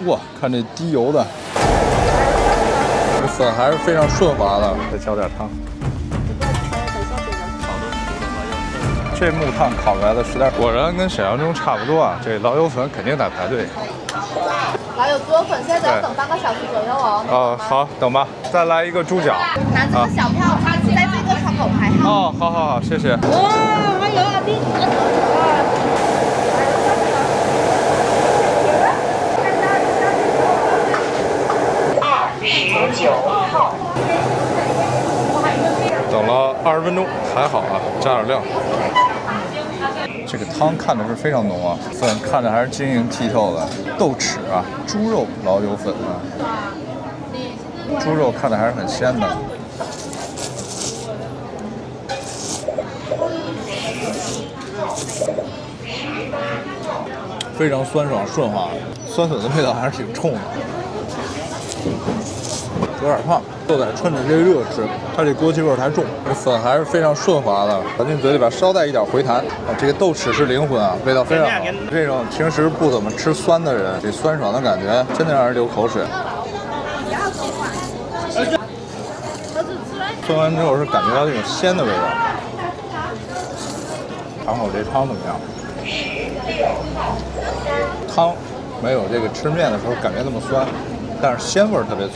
哇，看这滴油的，这粉还是非常顺滑的。再浇点汤。这木炭烤出来的实在，果然跟想象中差不多啊。这老友粉肯定得排队。还有猪肉粉，现在要等半个小时左右哦。哦，好，等吧。再来一个猪脚。拿这个小票，在这个窗口排号。哦，好好好，谢谢。哇，还有啊，29号。等了20分钟，还好啊，加点料。这个汤看着是非常浓啊，粉看着还是晶莹剔透的。豆豉啊，猪肉老友粉啊，猪肉看着还是很鲜的。非常酸爽顺滑，酸粉的味道还是挺冲的。有点烫，就得趁着这热吃，它这锅气味太重，这粉还是非常顺滑的，含进嘴里边稍带一点回弹。啊，这个豆豉是灵魂啊，味道非常好。这种平时不怎么吃酸的人，这酸爽的感觉真的让人流口水。酸完之后是感觉到这种鲜的味道。尝口这汤怎么样？汤没有这个吃面的时候感觉那么酸，但是鲜味特别足。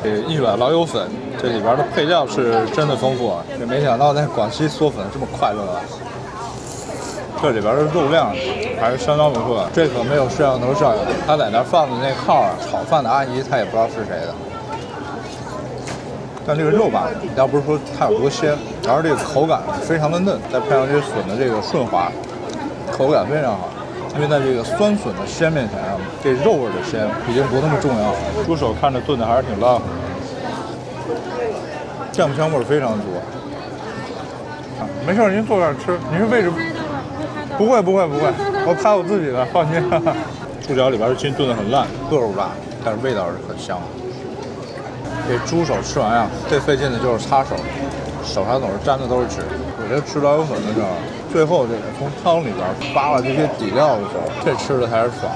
这一碗老友粉，这里边的配料是真的丰富啊！这没想到在广西嗦粉这么快乐啊！这里边的肉量还是相当不错的，这可没有摄像头照应。他在那放的那号啊，炒饭的阿姨她也不知道是谁的。但这个肉吧，要不是说它有多鲜，然后这个口感非常的嫩，再配上这笋的这个顺滑，口感非常好。因为在这个酸笋的鲜面前啊，这肉味的鲜已经不那么重要了。猪手看着炖的还是挺烂的，酱香味非常足。啊，没事，您坐这儿吃。您是位置？不会，我拍我自己的，放心。猪脚里边的筋炖得很烂，个儿不大，但是味道是很香。这猪手吃完呀，最费劲的就是擦手，手上总是沾的都是纸。我觉得吃老友粉的时候，最后这个从汤里边扒了这些底料的时候，这吃的才是爽。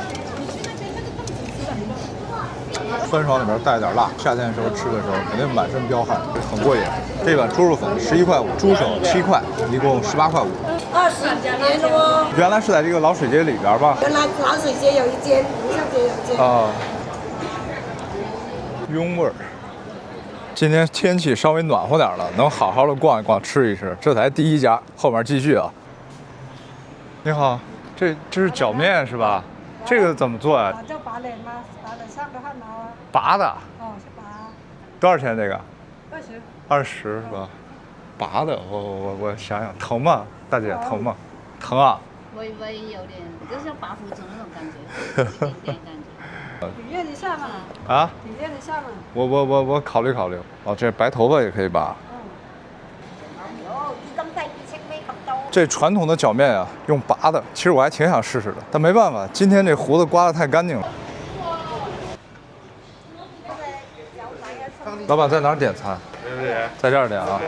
酸爽里边带点辣，夏天的时候吃的时候肯定满身飙汗，很过瘾。这碗猪肉粉11块5，猪手7块，一共18块5。20年了哦。原来是在这个老水街里边吧？原来老水街有一间，湖上街有一间。啊，拥味儿。今天天气稍微暖和点了，能好好的逛一逛，吃一吃，这才第一家，后面继续啊。你好，这是饺面是吧？这个怎么做呀？就拔脸吗？拔脸上的汗毛啊。拔的。哦，是拔。多少钱这个20。20是吧？拔的，我想想，疼吗？大姐疼吗？疼啊。微微有点，就像拔胡子那种感觉，一点感觉。体验一下嘛。啊？体验一下嘛。我考虑考虑。哦，这白头发也可以拔。这传统的饺面啊，用拔的，其实我还挺想试试的，但没办法，今天这胡子刮得太干净了。老板在哪儿点餐？在这儿点啊。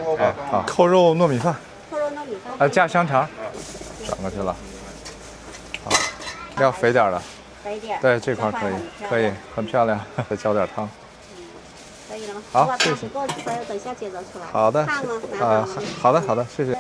啊，扣肉糯米饭。扣肉糯米饭。加香肠。转过去了。好，要肥点的。肥点。对，这块可以，很漂亮。再浇点汤。可以了吗？好，谢谢。等下接着出来。好的。好的，谢谢。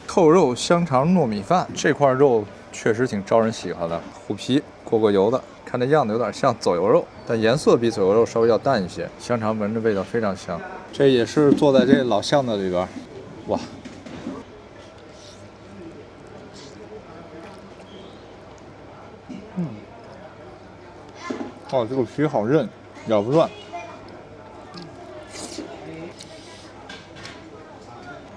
扣肉香肠糯米饭，这块肉确实挺招人喜欢的，虎皮过油的，看这样子有点像走油肉，但颜色比走油肉稍微要淡一些。香肠闻着味道非常香，这也是做在这老巷子里边，哇！哦，这个皮好韧，咬不断。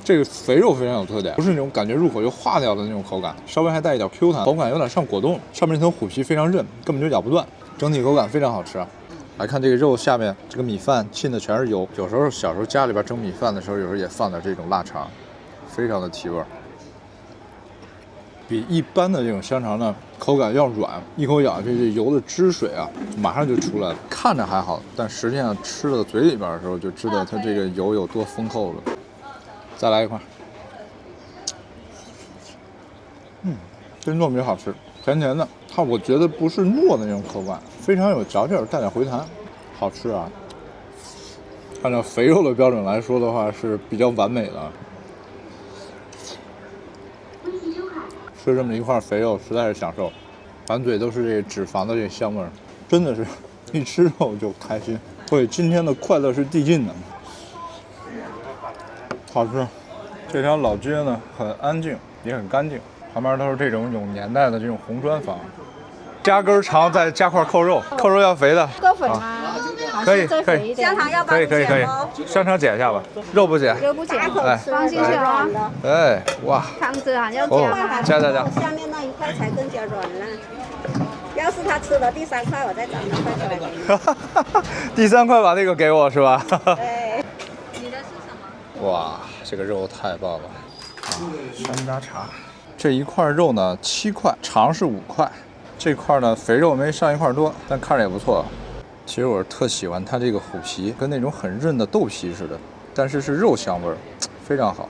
这个肥肉非常有特点，不是那种感觉入口就化掉的那种口感，稍微还带一点 Q 弹，口感有点像果冻，上面那层虎皮非常韧，根本就咬不断，整体口感非常好吃。来看这个肉下面，这个米饭浸的全是油，有时候小时候家里边蒸米饭的时候，有时候也放点这种腊肠，非常的提味。比一般的这种香肠呢，口感要软，一口咬下去，这油的汁水啊，马上就出来了。看着还好，但实际上吃到嘴里边的时候，就知道它这个油有多丰厚了。再来一块。这糯米好吃，甜甜的，它我觉得不是糯的那种口感，非常有嚼劲儿，带点回弹，好吃啊。按照肥肉的标准来说的话，是比较完美的。吃这么一块肥肉，实在是享受，满嘴都是这脂肪的这香味儿，真的是一吃肉就开心。所以今天的快乐是递进的，好吃。这条老街呢很安静，也很干净，旁边都是这种有年代的这种红砖房。加根肠，再加块扣肉，扣肉要肥的。够粉吗？可以可以。香肠要帮你剪吗？香肠剪一下吧，肉不剪。肉不剪，哎，放进去啊。哎，哇。汤汁啊，要加。下面那一块才更加软烂。要是他吃了第3块，我再找2块出来给你。第3块把那个给我是吧？对。你的是什么？哇，这个肉太棒了啊！山楂茶，这一块肉呢7块，肠是5块。这块呢肥肉没上一块多，但看着也不错。其实我是特喜欢它这个虎皮，跟那种很韧的豆皮似的，但是是肉香味儿，非常好。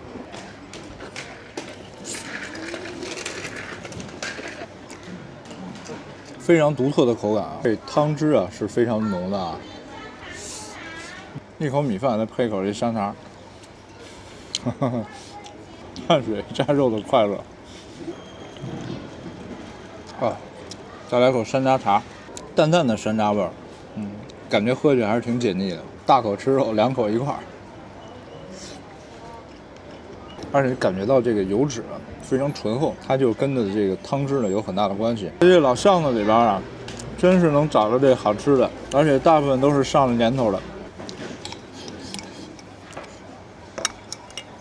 非常独特的口感啊！这汤汁啊是非常浓的啊。一口米饭，再配一口这香肠，碳水加肉的快乐啊！再来口山楂茶，淡淡的山楂味儿，感觉喝起来还是挺解腻的。大口吃肉，2口一块儿，而且感觉到这个油脂啊非常醇厚，它就跟着这个汤汁呢有很大的关系。这老巷子里边啊，真是能找着这好吃的，而且大部分都是上了年头的。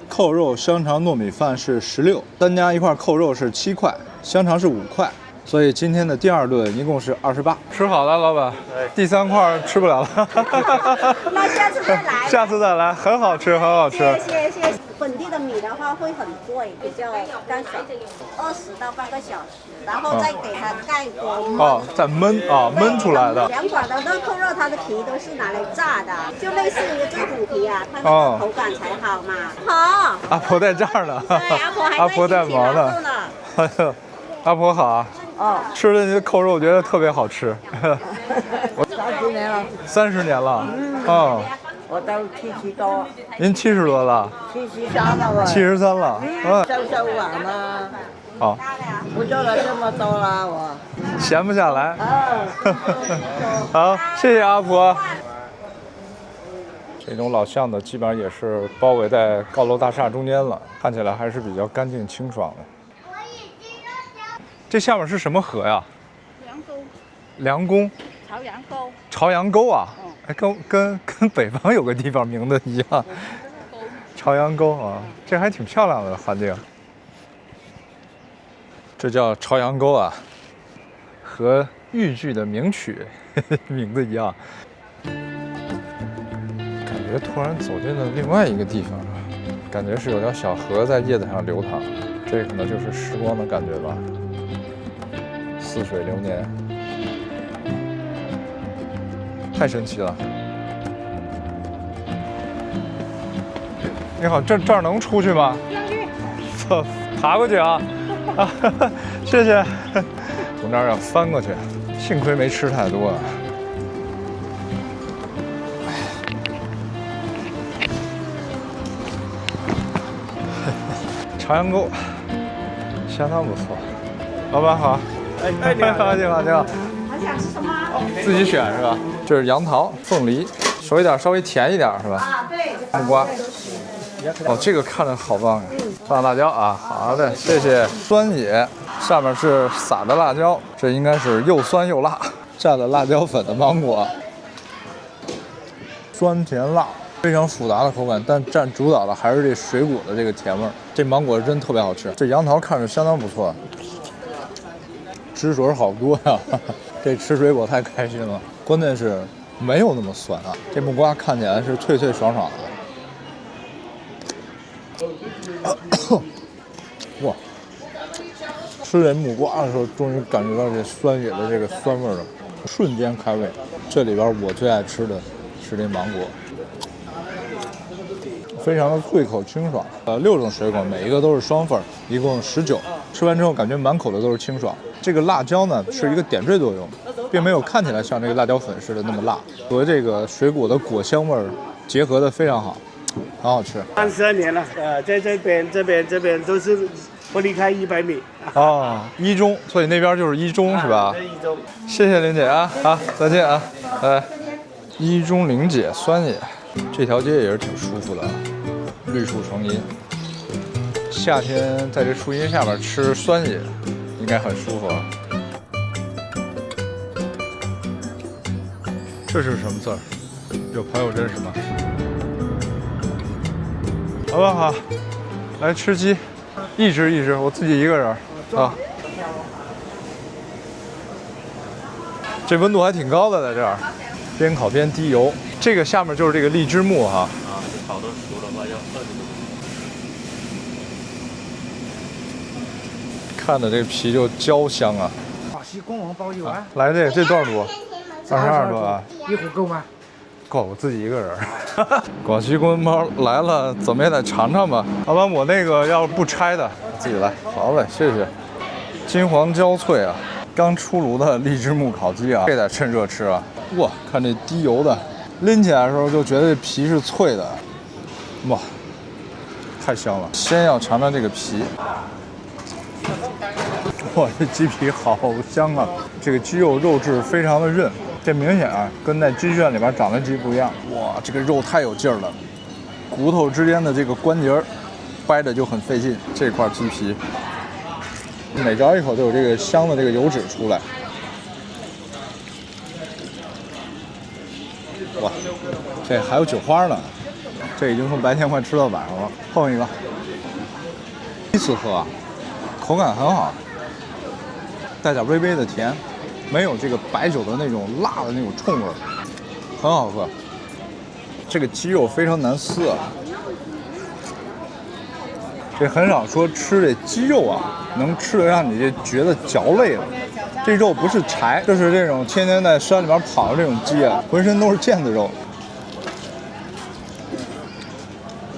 扣肉香肠糯米饭是16，单加一块扣肉是7块，香肠是5块。所以今天的第2顿一共是28。吃好了，老板。第3块吃不了了。那下次再来。下次再来，很好吃，很好吃。谢谢。本地的米的话会很贵，比较干爽，20到半个小时，然后再给它盖锅。哦，再焖啊，焖出来的。2管的那扣肉，它的皮都是拿来炸的，就类似于这虎皮啊，它那个口感才好嘛。好。阿婆在这儿呢。对，阿婆在忙呢。哎呦，阿婆好啊。哦，吃了你的扣肉，我觉得特别好吃。我30年了，30年了。哦，我都70多。您70多了？73了我。73了。收碗了。好。我做了这么多了，我。闲不下来。好，谢谢阿婆。这种老巷子基本上也是包围在高楼大厦中间了，看起来还是比较干净清爽的。这下面是什么河呀？梁沟。朝阳沟。朝阳沟啊，哎，跟北方有个地方名字一样。朝阳沟啊，这还挺漂亮的环境。这叫朝阳沟啊，和豫剧的名曲名字一样。感觉突然走进了另外一个地方，感觉是有条小河在叶子上流淌，这可能就是时光的感觉吧。似水流年，太神奇了。你好，这儿能出去吗？走，爬过去啊！啊，谢谢。从这儿要翻过去，幸亏没吃太多。朝阳沟相当不错，老板好。哎，你好，你好，你好。还想吃什么？自己选是吧？这是杨桃、凤梨，熟一点，稍微甜一点是吧？啊，对。木瓜。哦，这个看着好棒啊！放辣椒啊，好的，谢谢。酸野，上面是撒的辣椒，这应该是又酸又辣，蘸了辣椒粉的芒果，酸甜辣，非常复杂的口感，但占主导的还是这水果的这个甜味儿。这芒果真特别好吃，这杨桃看着相当不错。汁水好多呀，这吃水果太开心了。关键是没有那么酸啊，这木瓜看起来是脆脆爽爽的。哇，吃这木瓜的时候，终于感觉到这酸野的这个酸味了，瞬间开胃。这里边我最爱吃的是这芒果，非常的脆口清爽。6种水果，每一个都是双份，一共19。吃完之后感觉满口的都是清爽。这个辣椒呢是一个点缀作用，并没有看起来像这个辣椒粉似的那么辣，和这个水果的果香味儿结合的非常好，很好吃。32年了，在这边都是不离开100米。哦，一中，所以那边就是一中是吧？一中。谢谢玲姐啊，好，再见啊，一中玲姐酸野，这条街也是挺舒服的，绿树成荫。夏天在这树荫下面吃酸野，应该很舒服。这是什么字儿？有朋友认识吗？好不好？来吃鸡，一只，我自己一个人啊。这温度还挺高的，在这儿，边烤边滴油。这个下面就是这个荔枝木哈。这烤的熟的话要20多度。看着这皮就焦香啊！广西公王包邮啊！来这多少度？22度啊！一壶够吗？够，我自己一个人。广西公文包来了，怎么也得尝尝吧。老板，我那个要不拆的，自己来。好嘞，谢谢。金黄焦脆啊，刚出炉的荔枝木烤鸡啊，这得趁热吃啊！哇，看这滴油的，拎起来的时候就觉得这皮是脆的，哇，太香了。先要尝尝这个皮。哇，这鸡皮好香啊！这个鸡肉肉质非常的韧，这明显啊跟在鸡圈里边长的鸡不一样。哇，这个肉太有劲儿了，骨头之间的这个关节掰着就很费劲。这块鸡皮，每嚼一口都有这个香的这个油脂出来。哇，这还有酒花呢，这已经从白天快吃到晚上了。碰一个，第一次喝啊，口感很好。带点微微的甜，没有这个白酒的那种辣的那种冲味，很好喝。这个鸡肉非常难撕啊，这很少说吃这鸡肉啊，能吃得让你这觉得嚼累了。这肉不是柴，就是这种天天在山里边跑的这种鸡啊，浑身都是腱子肉，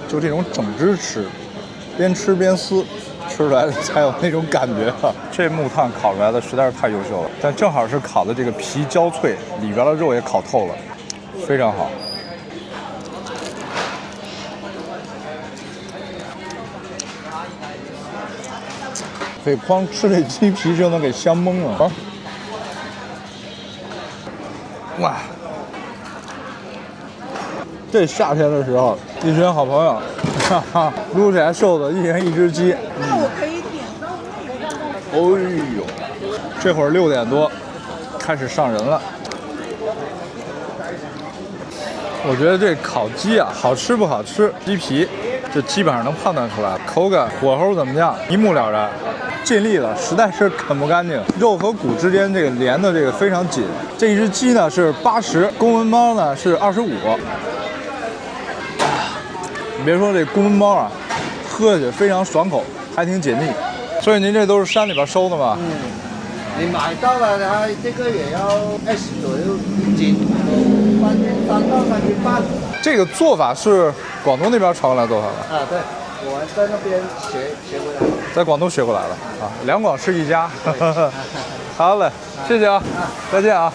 就这种整只吃，边吃边撕。吃出来才有那种感觉啊！这木炭烤出来的实在是太优秀了，但正好是烤的这个皮焦脆，里边的肉也烤透了，非常好。可以光吃这鸡皮就能给香懵了啊！哇！这夏天的时候，一群好朋友，哈哈，撸起来瘦子，一人一只鸡。那我可以点到哎呦，这会儿6点多，开始上人了。我觉得这烤鸡啊，好吃不好吃，鸡皮就基本上能判断出来，口感、火候怎么样，一目了然。尽力了，实在是啃不干净，肉和骨之间这个连的这个非常紧。这一只鸡呢是80，公文包呢是25。你别说这公文包啊，喝下去非常爽口，还挺解腻。所以您这都是山里边收的吗？你买到了，然后这个也要20左右1斤，3到3斤半。这个做法是广东那边传过来做法吧？啊，对，我在那边学过来，在广东学过来的啊，两广是一家。好嘞，谢谢啊，再见啊。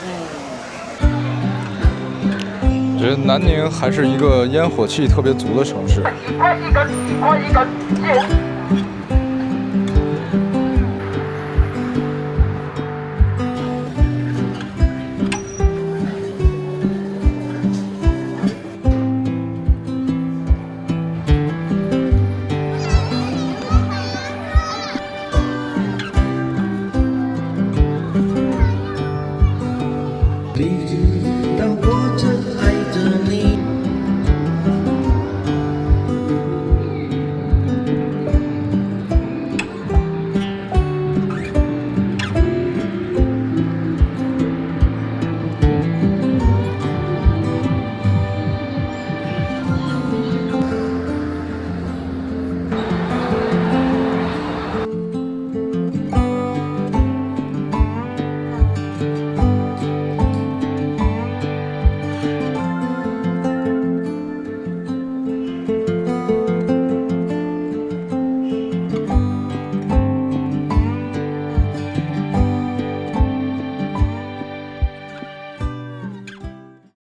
觉得南宁还是一个烟火气特别足的城市。快一根，快一根，